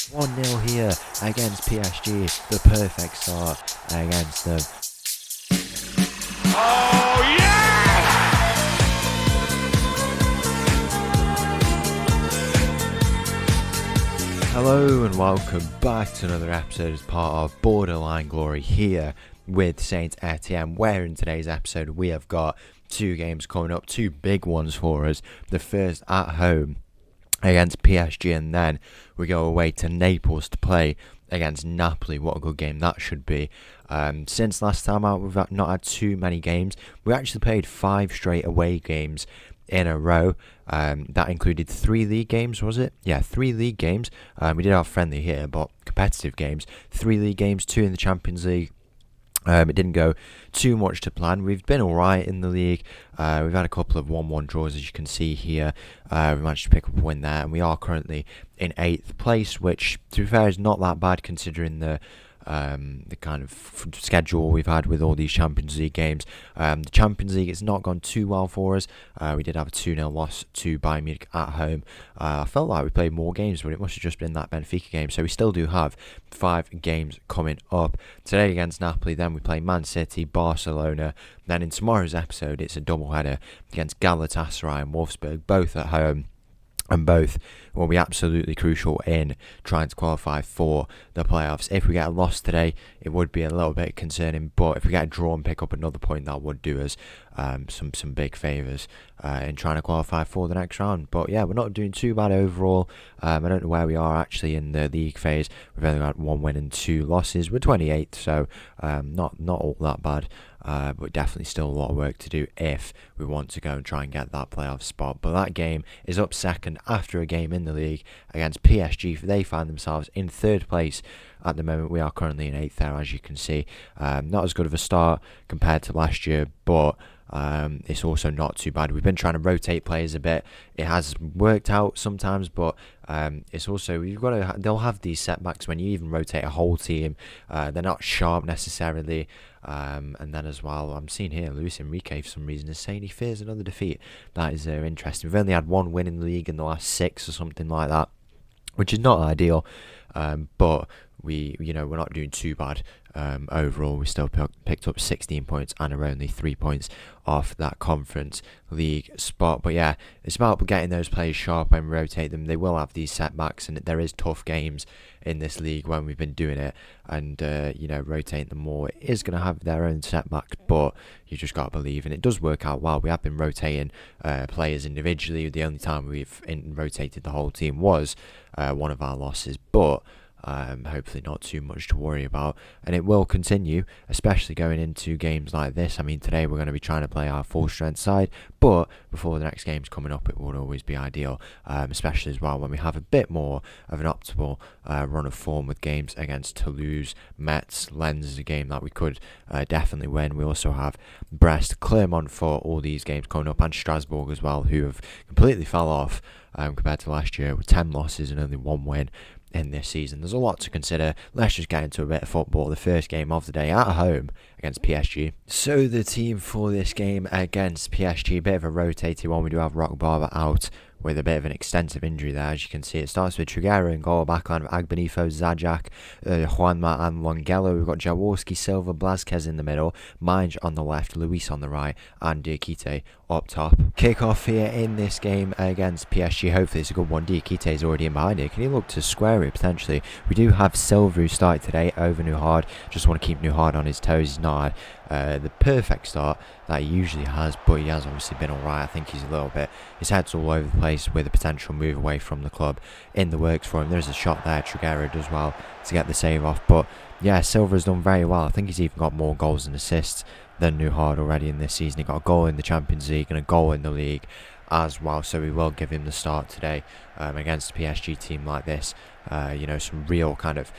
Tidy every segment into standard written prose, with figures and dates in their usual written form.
1-0 here against PSG, the perfect start against them. Oh, yeah! Hello and welcome back to another episode as part of Borderline Glory here with St Etienne, where in today's episode we have got two games coming up, two big ones for us. The first at home against PSG, and then we go away to Naples to play against Napoli. What a good game that should be. Since last time out, we've not had too many games. We actually played 5 straight away games in a row. That included 3 league games, was it? Yeah, 3 league games. We did have friendly here, but competitive games. 3 league games, 2 in the Champions League. It didn't go too much to plan. We've been alright in the league. We've had a couple of 1-1 draws, as you can see here. We managed to pick up a win there, and we are currently in 8th place, which, to be fair, is not that bad considering the kind of schedule we've had with all these Champions League games. The Champions League, it's not gone too well for us. We did have a 2-0 loss to Bayern Munich at home. I felt like we played more games, but it must have just been that Benfica game. So we still do have 5 games coming up. Today against Napoli, then we play Man City, Barcelona. Then in tomorrow's episode, it's a doubleheader against Galatasaray and Wolfsburg, both at home. And both will be absolutely crucial in trying to qualify for the playoffs. If we get a loss today, it would be a little bit concerning. But if we get a draw and pick up another point, that would do us some big favours in trying to qualify for the next round. But yeah, we're not doing too bad overall. I don't know where we are actually in the league phase. We've only got 1 win and 2 losses. We're 28th, so not all that bad. But definitely still a lot of work to do if we want to go and try and get that playoff spot. But that game is up second after a game in the league against PSG. They find themselves in 3rd place at the moment. We are currently in 8th there, as you can see. Not as good of a start compared to last year, but it's also not too bad. We've been trying to rotate players a bit. It has worked out sometimes, but it's also, they'll have these setbacks when you even rotate a whole team. They're not sharp necessarily. And then as well, I'm seeing here Luis Enrique for some reason is saying he fears another defeat. That is interesting. We've only had 1 win in the league in the last 6 or something like that, which is not ideal. But we're not doing too bad overall. We still picked up 16 points and are only 3 points off that Conference League spot. But yeah, it's about getting those players sharp and rotate them. They will have these setbacks, and there is tough games in this league when we've been doing it, and rotating them more. It is going to have their own setbacks, but you just got to believe, and it does work out well. We have been rotating players individually. The only time we've rotated the whole team was one of our losses, but hopefully not too much to worry about, and it will continue, especially going into games like this. I mean, today we're going to be trying to play our full strength side, but before the next game's coming up, it would always be ideal, especially as well when we have a bit more of an optimal run of form with games against Toulouse, Metz, Lens is a game that we could definitely win. We also have Brest, Clermont for all these games coming up, and Strasbourg as well, who have completely fell off compared to last year with 10 losses and only 1 win in this season. There's a lot to consider. Let's just get into a bit of football. The first game of the day at home against PSG. So the team for this game against PSG, a bit of a rotated one. We do have Rock Barber out with a bit of an extensive injury there. As you can see, it starts with Trigueiro in goal, backline with Agbenifo, Zajac, Juanma and Longelo. We've got Jaworski, Silva, Blazquez in the middle, Mange on the left, Luis on the right, and Diakite up top. Kick-off here in this game against PSG. Hopefully it's a good one. Diakite is already in behind it. Can he look to square it potentially? We do have Silva who started today over Nuhard. Just want to keep Nuhard on his toes. He's not had the perfect start that he usually has, but he has obviously been alright. I think he's a little bit, his head's all over the place with a potential move away from the club in the works for him. There's a shot there. Trigueiro does well to get the save off, but yeah, Silva's done very well. I think he's even got more goals and assists than Nuhard already in this season. He got a goal in the Champions League and a goal in the league as well, so we will give him the start today against a PSG team like this. Some real kind of,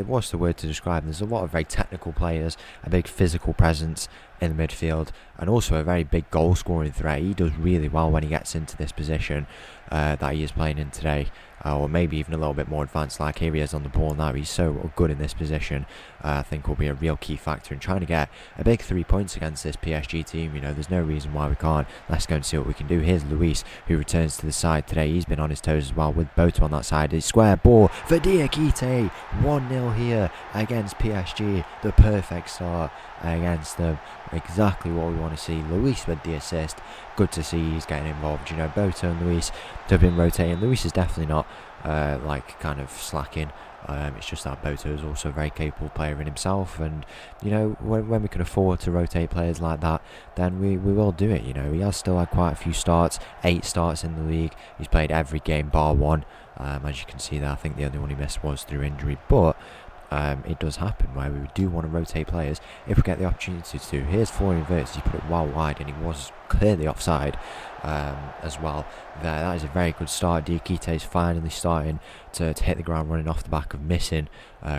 what's the word to describe? There's a lot of very technical players, a big physical presence in the midfield, and also a very big goal scoring threat. He does really well when he gets into this position that he is playing in today. or maybe even a little bit more advanced. Like here he is on the ball now. He's so good in this position. I think will be a real key factor in trying to get a big 3 points against this PSG team. There's no reason why we can't. Let's go and see what we can do. Here's Luis, who returns to the side today. He's been on his toes as well with Boto on that side. His square ball for Diakite. 1-0 here against PSG. The perfect start against them. Exactly what we want to see. Luis with the assist. Good to see he's getting involved. Boto and Luis have been rotating. Luis is definitely not kind of slacking. It's just that Boto is also a very capable player in himself, and when we can afford to rotate players like that, then we will do it. He has still had quite a few starts, 8 starts in the league. He's played every game bar one. As you can see there, I think the only one he missed was through injury, but it does happen where we do want to rotate players if we get the opportunity to. Here's Florian Wirtz. He put it well wide and he was clearly offside as well there. That is a very good start. Diakite is finally starting to hit the ground running off the back of missing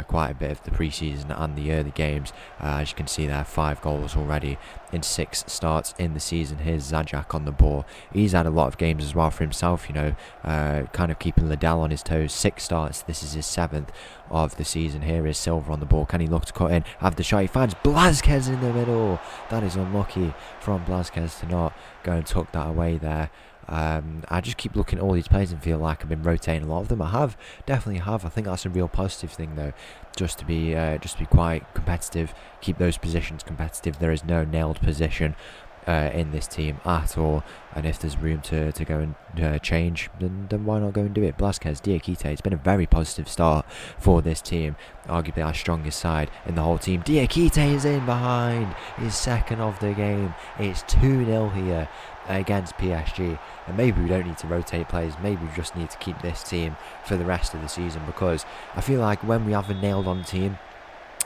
quite a bit of the preseason and the early games. As you can see there, 5 goals already in 6 starts in the season. Here's Zajac on the ball. He's had a lot of games as well for himself, kind of keeping Liddell on his toes. 6 starts, this is his 7th of the season. Here is Silva on the ball. Can he look to cut in? Have the shot. He finds Blázquez in the middle. That is unlucky from Blázquez to not go and tuck that away there. I just keep looking at all these players and feel like I've been rotating a lot of them. Definitely have. I think that's a real positive thing though, just to be quite competitive, keep those positions competitive. There is no nailed position in this team at all, and if there's room to go and change, then why not go and do it. Blázquez, Diakite, it's been a very positive start for this team, arguably our strongest side in the whole team. Diakite is in behind, his 2nd of the game. It's 2-0 here against PSG, and maybe we don't need to rotate players. Maybe we just need to keep this team for the rest of the season, because I feel like when we have a nailed on team,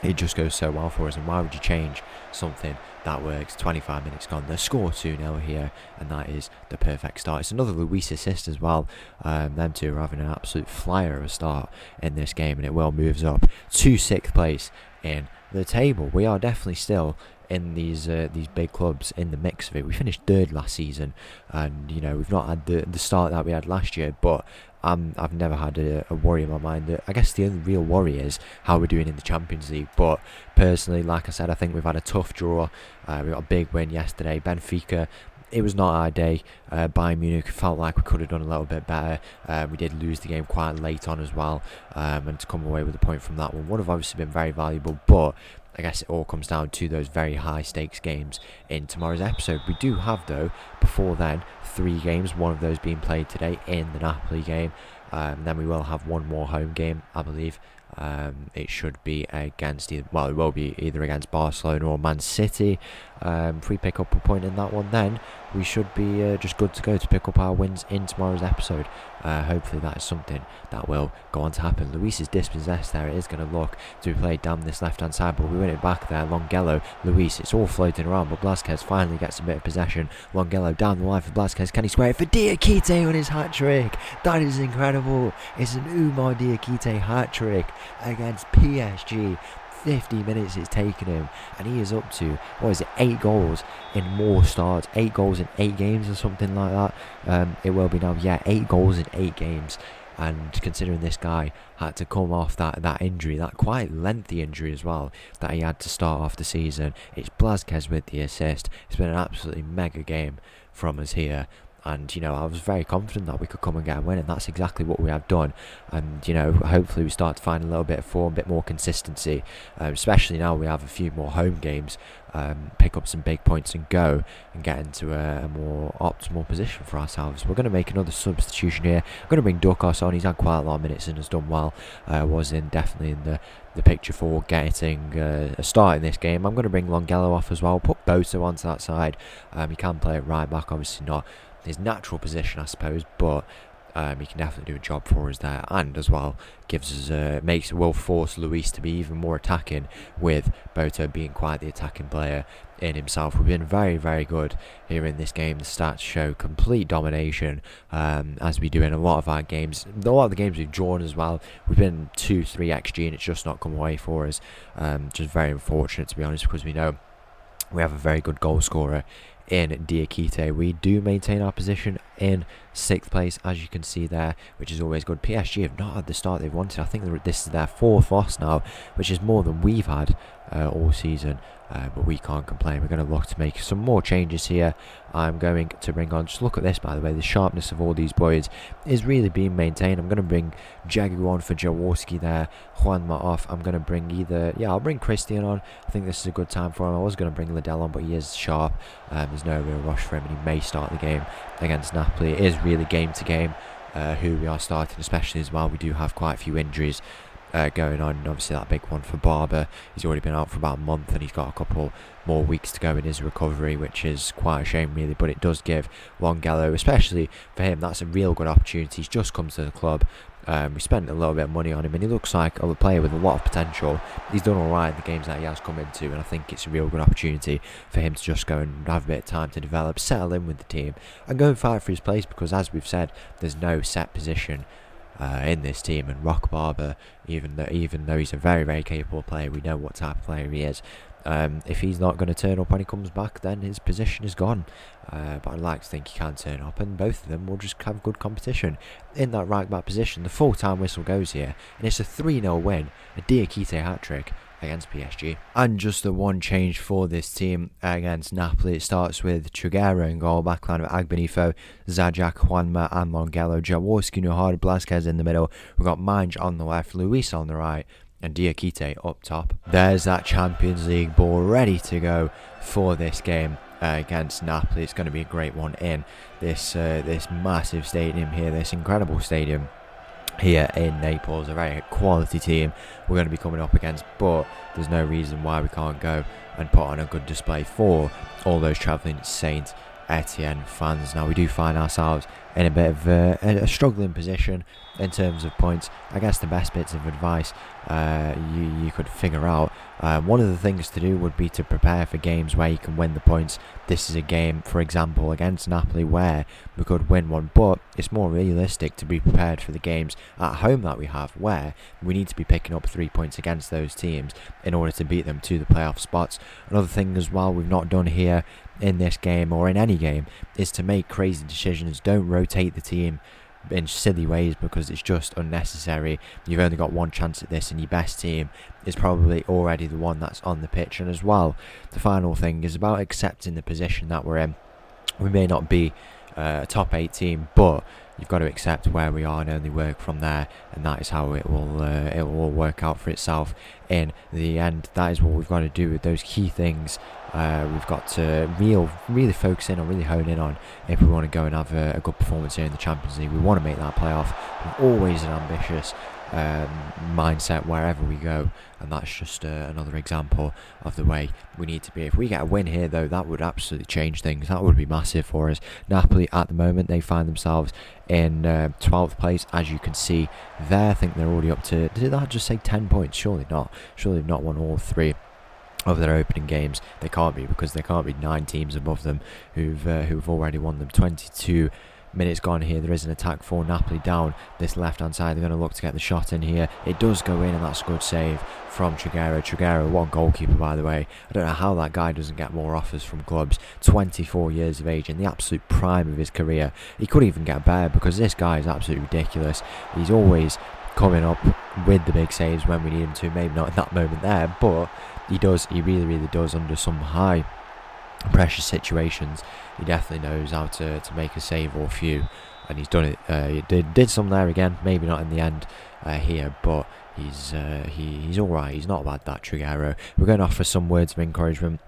it just goes so well for us, and why would you change something that works? 25 minutes gone, the score 2-0 here, and that is the perfect start. It's another Luis assist as well. Them two are having an absolute flyer of a start in this game, and it well moves up to 6th place in the table. We are definitely still in these big clubs in the mix of it. We finished 3rd last season, and we've not had the start that we had last year, but I've never had a worry in my mind. I guess the only real worry is how we're doing in the Champions League. But personally, like I said, I think we've had a tough draw. We got a big win yesterday. Benfica, it was not our day. Bayern Munich felt like we could have done a little bit better. We did lose the game quite late on as well, and to come away with a point from that one would have obviously been very valuable. But I guess it all comes down to those very high stakes games in tomorrow's episode. We do have, though, before then, 3 games, one of those being played today in the Napoli game. Then we will have one more home game, I believe. It should be against it will be either against Barcelona or Man City. If we pick up a point in that one, then we should be just good to go to pick up our wins in tomorrow's episode. Hopefully that is something that will go on to happen. Luis is dispossessed there. It is going to look to be played down this left hand side, but we win it back there. Longelo, Luis, it's all floating around, but Blázquez finally gets a bit of possession. Longelo down the line for Blázquez. Can he square it for Diakite on his hat trick? That is incredible. It's an Umar Diakite hat trick against PSG. 50 minutes it's taken him, and he is up to 8 goals in more starts, 8 goals in 8 games or something like that. It will be now, 8 goals in 8 games. And considering this guy had to come off that injury, that quite lengthy injury as well, that he had to start off the season, it's Blázquez with the assist. It's been an absolutely mega game from us here. And, I was very confident that we could come and get a win, and that's exactly what we have done. And, hopefully we start to find a little bit of form, a bit more consistency, especially now we have a few more home games, pick up some big points and go and get into a more optimal position for ourselves. We're going to make another substitution here. I'm going to bring Dukos on. He's had quite a lot of minutes and has done well. Was definitely in the picture for getting a start in this game. I'm going to bring Longelo off as well, put Boto onto that side. He can play it right back, obviously not his natural position, I suppose, but he can definitely do a job for us there, and as well will force Luis to be even more attacking, with Boto being quite the attacking player in himself. We've been very, very good here in this game. The stats show complete domination, as we do in a lot of our games. A lot of the games we've drawn as well, we've been 2-3 XG and it's just not come away for us. Just very unfortunate, to be honest, because we know we have a very good goal scorer in Diakite. We do maintain our position in 6th place, as you can see there, which is always good. PSG have not had the start they've wanted. I think this is their 4th loss now, which is more than we've had all season. But we can't complain. We're going to look to make some more changes here. I'm going to bring on, just look at this by the way, the sharpness of all these boys is really being maintained. I'm going to bring Jagu on for Jaworski there, Juanma off. I'm going to bring I'll bring Christian on. I think this is a good time for him. I was going to bring Liddell on, but he is sharp. There's no real rush for him, and he may start the game against Napoli. It is really game to game who we are starting, especially as well. We do have quite a few injuries going on. Obviously that big one for Barber, he's already been out for about a month, and he's got a couple more weeks to go in his recovery, which is quite a shame really, but it does give Longello, especially for him, that's a real good opportunity. He's just come to the club. We spent a little bit of money on him, and he looks like a player with a lot of potential. He's done alright in the games that he has come into, and I think it's a real good opportunity for him to just go and have a bit of time to develop, settle in with the team, and go and fight for his place, because as we've said, there's no set position in this team, and Rock Barber, even though he's a very, very capable player, we know what type of player he is. If he's not going to turn up when he comes back, then his position is gone. But I'd like to think he can turn up, and both of them will just have good competition in that right back position. The full-time whistle goes here, and it's a 3-0 win, a Diakite hat-trick against PSG. And just the one change for this team against Napoli. It starts with Triguero in goal, backline of Agbenifo, Zajac, Juanma and Longello, Jaworski, Nuhard, Blasquez in the middle. We've got Mange on the left, Luis on the right, and Diakite up top. There's that Champions League ball ready to go for this game against Napoli. It's going to be a great one in this massive stadium here, this incredible stadium here in Naples. A very quality team we're going to be coming up against, but there's no reason why we can't go and put on a good display for all those travelling St Etienne fans. Now we do find ourselves in a bit of a struggling position in terms of points. I guess the best bits of advice you could figure out, one of the things to do would be to prepare for games where you can win the points. This is a game, for example, against Napoli where we could win one, but it's more realistic to be prepared for the games at home that we have, where we need to be picking up 3 points against those teams in order to beat them to the playoff spots. Another thing as well we've not done here in this game or in any game is to make crazy decisions. Don't rotate the team in silly ways, because it's just unnecessary. You've only got one chance at this, and your best team is probably already the one that's on the pitch. And as well, the final thing is about accepting the position that we're in. We may not be a top 8 team, but you've got to accept where we are and only work from there, and that is how it will all work out for itself in the end. That is what we've got to do with those key things. We've got to really focus in on, really hone in on, if we want to go and have a good performance here in the Champions League. We want to make that playoff. We're always an ambitious mindset wherever we go, and that's just another example of the way we need to be. If we get a win here though, that would absolutely change things. That would be massive for us. Napoli at the moment, they find themselves in 12th place, as you can see there. I think they're already up to, did that just say 10 points? Surely not. Surely they've not won all 3 of their opening games. They can't be, because there can't be 9 teams above them who've already won them. 22 minutes gone here. There is an attack for Napoli down this left hand side. They're going to look to get the shot in here. It does go in, and that's a good save from Triguero, what goalkeeper by the way. I don't know how that guy doesn't get more offers from clubs. 24 years of age, in the absolute prime of his career. He could even get better, because this guy is absolutely ridiculous. He's always coming up with the big saves when we need him to. Maybe not in that moment there, but he really does under some high pressure situations. He definitely knows how to make a save or a few, and he's done it. He did some there again, maybe not in the end here, but he's alright. He's not bad, that Triguero. We're going to offer some words of encouragement.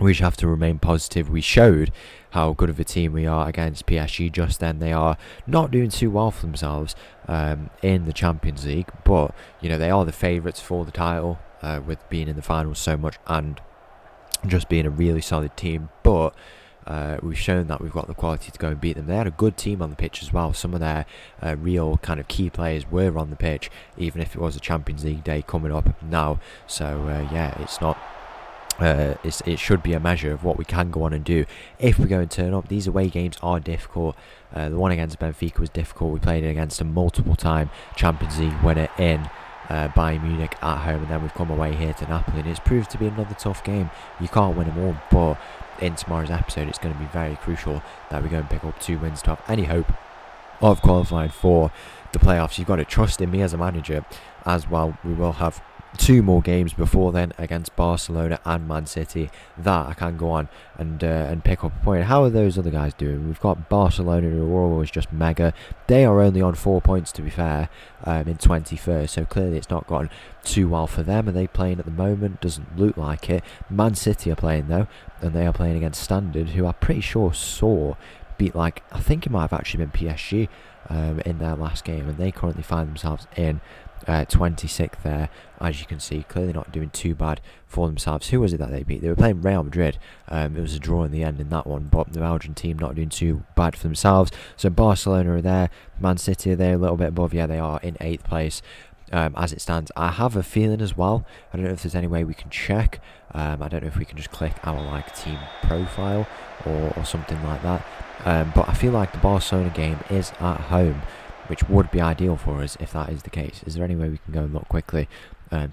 We just have to remain positive. We showed how good of a team we are against PSG just then. They are not doing too well for themselves in the Champions League, but you know, they are the favourites for the title, with being in the finals so much and just being a really solid team. But we've shown that we've got the quality to go and beat them. They had a good team on the pitch as well. Some of their real kind of key players were on the pitch, even if it was a Champions League day coming up now. So yeah, it's not it should be a measure of what we can go on and do if we go and turn up. These away games are difficult. The one against Benfica was difficult. We played it against a multiple time Champions League winner in Bayern Munich at home, and then we've come away here to Napoli, and it's proved to be another tough game. You can't win them all, but in tomorrow's episode it's going to be very crucial that we go and pick up 2 wins to have any hope of qualifying for the playoffs. You've got to trust in me as a manager as well. We will have 2 more games before then against Barcelona and Man City that I can go on and pick up a point. How are those other guys doing? We've got Barcelona, who are always just mega. They are only on 4 points, to be fair, in 21st, so clearly it's not gone too well for them. Are they playing at the moment? Doesn't look like it. Man City are playing though, and they are playing against Standard, who I'm pretty sure saw beat, like, I think it might have actually been PSG in their last game, and they currently find themselves in 26th there. As you can see, clearly not doing too bad for themselves. Who was it that they beat? They were playing Real Madrid. It was a draw in the end in that one, but the Belgian team not doing too bad for themselves. So Barcelona are there, Man City are there a little bit above. Yeah, they are in 8th place as it stands. I have a feeling as well, I don't know if there's any way we can check. I don't know if we can just click our team profile or something like that. But I feel like the Barcelona game is at home, which would be ideal for us if that is the case. Is there any way we can go and look quickly?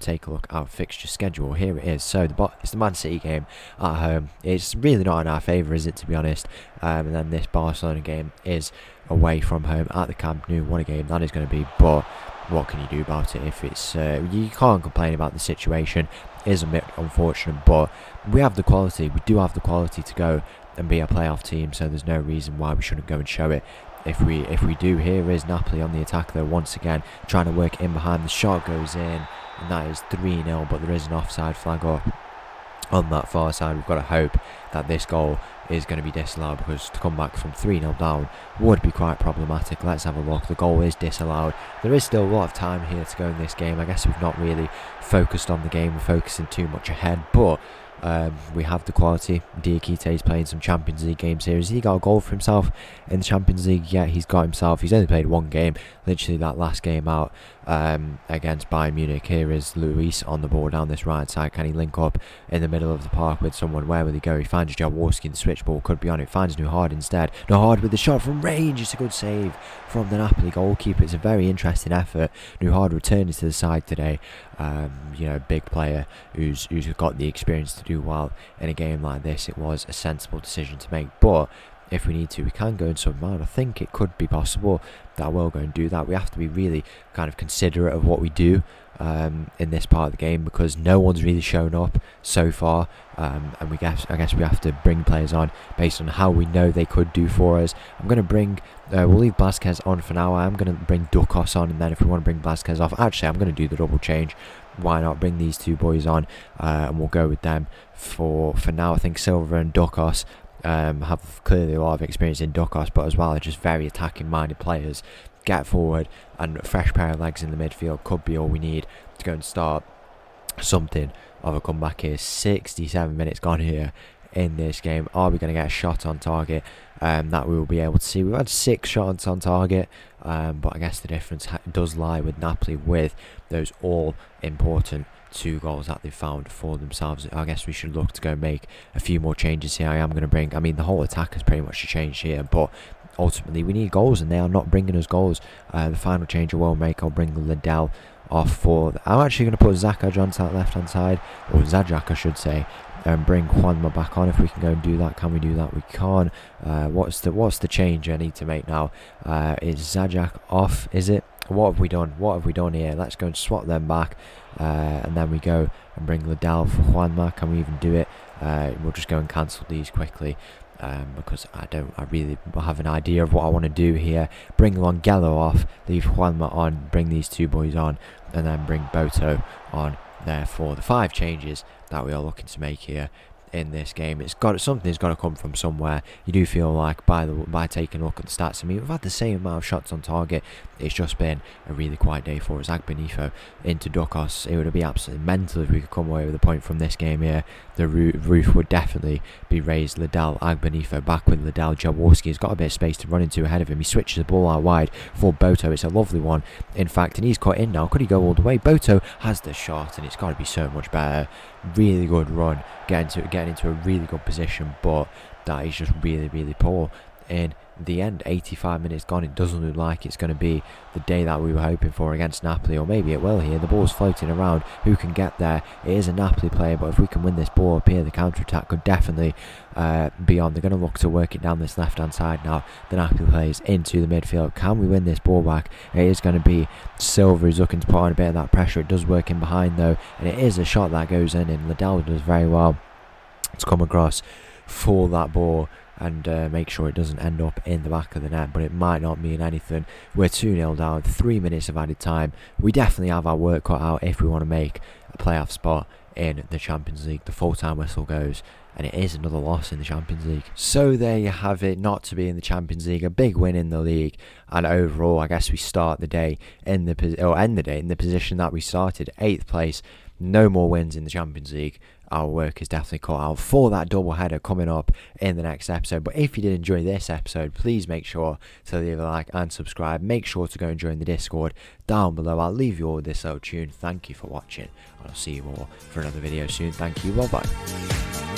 Take a look at our fixture schedule. Here it is. So it's the Man City game at home. It's really not in our favour, is it, to be honest? And then this Barcelona game is away from home at the Camp Nou. What a game that is going to be. But what can you do about it? If it's you can't complain about the situation. It is a bit unfortunate, but we have the quality. We do have the quality to go and be a playoff team. So there's no reason why we shouldn't go and show it. If we do. Here is Napoli on the attack though, once again trying to work in behind. The shot goes in, and that is 3-0, but there is an offside flag up on that far side. We've got to hope that this goal is going to be disallowed, because to come back from 3-0 down would be quite problematic. Let's have a look. The goal is disallowed. There is still a lot of time here to go in this game. I guess we've not really focused on the game. We're focusing too much ahead, but we have the quality. Diakite is playing some Champions League games here. Has he got a goal for himself in the Champions League? Yeah, he's got himself. He's only played 1 game, literally that last game out against Bayern Munich. Here is Luis on the ball down this right side. Can he link up in the middle of the park with someone? Where will he go? He finds Jaworski, and the switch ball could be on it. Finds Nuhard instead. Nuhard with the shot from range. It's a good save from the Napoli goalkeeper. It's a very interesting effort. Nuhard returning to the side today. Big player who's got the experience to do well in a game like this. It was a sensible decision to make, but if we need to, we can go in some mode. I think it could be possible that I will go and do that. We have to be really kind of considerate of what we do in this part of the game, because no one's really shown up so far, and I guess we have to bring players on based on how we know they could do for us. I'm going to bring we'll leave Blasquez on for now. I'm going to bring Ducos on, and then if we want to bring Blasquez off, actually I'm going to do the double change. Why not bring these 2 boys on, and we'll go with them for now. I think Silva and Ducos have clearly a lot of experience in Ducos, but as well are just very attacking minded players. Get forward, and a fresh pair of legs in the midfield could be all we need to go and start something of a comeback here. 67 minutes gone here in this game. Are we going to get a shot on target that we will be able to see? We've had 6 shots on target, but I guess the difference does lie with Napoli, with those all important 2 goals that they've found for themselves. I guess we should look to go and make a few more changes here. I am going to bring, the whole attack has pretty much changed here, but ultimately we need goals, and they are not bringing us goals. The final change I will make, I'll bring Liddell off for I'm actually going to put Zakaj onto that left hand side, or Zajak I should say, and bring Juanma back on. If we can go and do that. Can we do that? We can. What's the change I need to make now? Is Zajak off? Is it? What have we done here? Let's go and swap them back, and then we go and bring Liddell for Juanma. Can we even do it? We'll just go and cancel these quickly, because I really have an idea of what I want to do here. Bring Longello off, leave Juanma on, bring these 2 boys on, and then bring Boto on there for the 5 changes that we are looking to make here in this game. Something's got to come from somewhere. You do feel like by taking a look at the stats, we've had the same amount of shots on target. It's just been a really quiet day for us. Agbenifo into Ducos. It would be absolutely mental if we could come away with a point from this game here. The roof would definitely be raised. Liddell, Agbenifo back with Liddell. Jaworski has got a bit of space to run into ahead of him. He switches the ball out wide for Boto. It's a lovely one, in fact, and he's cut in now. Could he go all the way? Boto has the shot, and it's got to be so much better. Really good run, getting into a really good position, but that is just really, really poor in the end. 85 minutes gone. It doesn't look like it's going to be the day that we were hoping for against Napoli, or maybe it will here. The ball's floating around. Who can get there? It is a Napoli player, but if we can win this ball up here, the counter-attack could definitely be on. They're going to look to work it down this left-hand side now. The Napoli players into the midfield. Can we win this ball back? It is going to be Silva who's looking to put on a bit of that pressure. It does work in behind though, and it is a shot that goes in, and Liddell does very well to come across for that ball and make sure it doesn't end up in the back of the net, but it might not mean anything. We're 2-0 down, 3 minutes of added time. We definitely have our work cut out if we want to make a playoff spot in the Champions League. The full-time whistle goes, and it is another loss in the Champions League. So there you have it, not to be in the Champions League, a big win in the league, and overall I guess we start the day in the end the day in the position that we started, 8th place. No more wins in the Champions League. Our work is definitely cut out for that double header coming up in the next episode. But if you did enjoy this episode, please make sure to leave a like and subscribe. Make sure to go and join the Discord down below. I'll leave you all with this little tune. Thank you for watching, and I'll see you all for another video soon. Thank you. Bye bye.